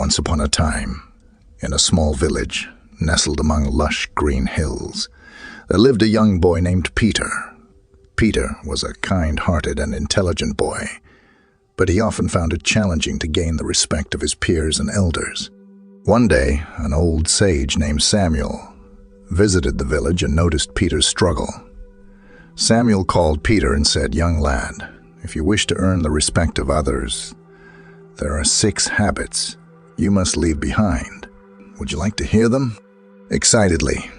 Once upon a time, in a small village nestled among lush green hills, there lived a young boy named Peter. Peter was a kind-hearted and intelligent boy, but he often found it challenging to gain the respect of his peers and elders. One day, an old sage named Samuel visited the village and noticed Peter's struggle. Samuel called Peter and said, "Young lad, if you wish to earn the respect of others, there are 6 habits you must leave behind. Would you like to hear them?" Excitedly,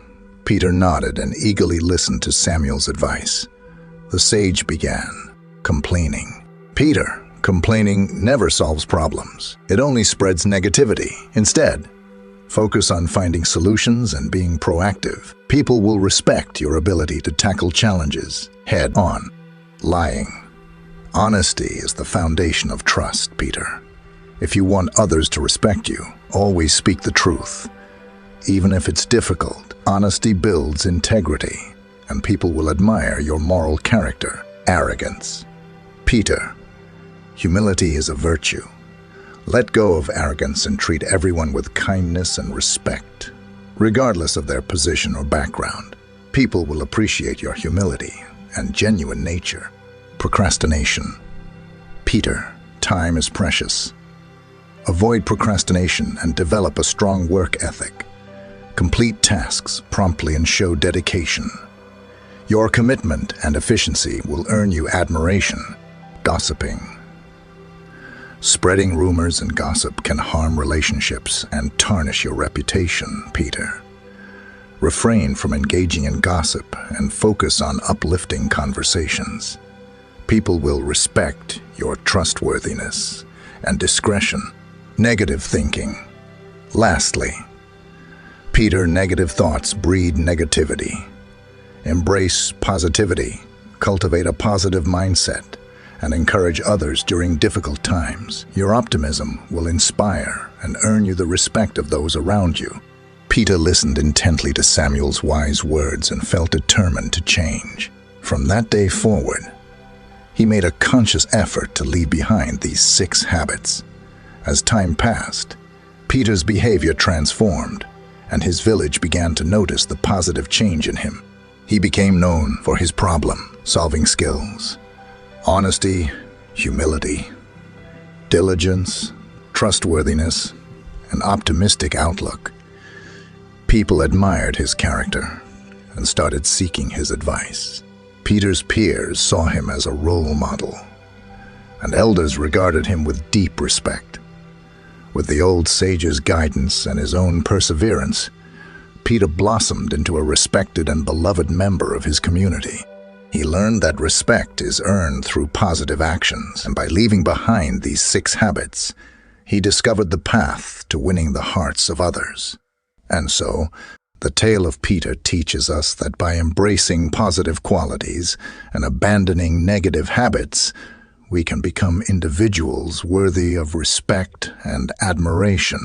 Peter nodded and eagerly listened to Samuel's advice. The sage began, complaining. "Peter, complaining never solves problems. It only spreads negativity. Instead, focus on finding solutions and being proactive. People will respect your ability to tackle challenges head on." Lying. Honesty is the foundation of trust, Peter. If you want others to respect you, always speak the truth. Even if it's difficult, honesty builds integrity, and people will admire your moral character. Arrogance. Peter, humility is a virtue. Let go of arrogance and treat everyone with kindness and respect, regardless of their position or background. People will appreciate your humility and genuine nature. Procrastination. Peter, time is precious. Avoid procrastination and develop a strong work ethic. Complete tasks promptly and show dedication. Your commitment and efficiency will earn you admiration. Gossiping. Spreading rumors and gossip can harm relationships and tarnish your reputation, Peter. Refrain from engaging in gossip and focus on uplifting conversations. People will respect your trustworthiness and discretion. Negative thinking. Lastly, Peter, negative thoughts breed negativity. Embrace positivity, cultivate a positive mindset, and encourage others during difficult times. Your optimism will inspire and earn you the respect of those around you. Peter listened intently to Samuel's wise words and felt determined to change. From that day forward, he made a conscious effort to leave behind these 6 habits. As time passed, Peter's behavior transformed, and his village began to notice the positive change in him. He became known for his problem-solving skills, honesty, humility, diligence, trustworthiness, and optimistic outlook. People admired his character and started seeking his advice. Peter's peers saw him as a role model, and elders regarded him with deep respect. With the old sage's guidance and his own perseverance, Peter blossomed into a respected and beloved member of his community. He learned that respect is earned through positive actions, and by leaving behind these 6 habits, he discovered the path to winning the hearts of others. And so, the tale of Peter teaches us that by embracing positive qualities and abandoning negative habits, we can become individuals worthy of respect and admiration.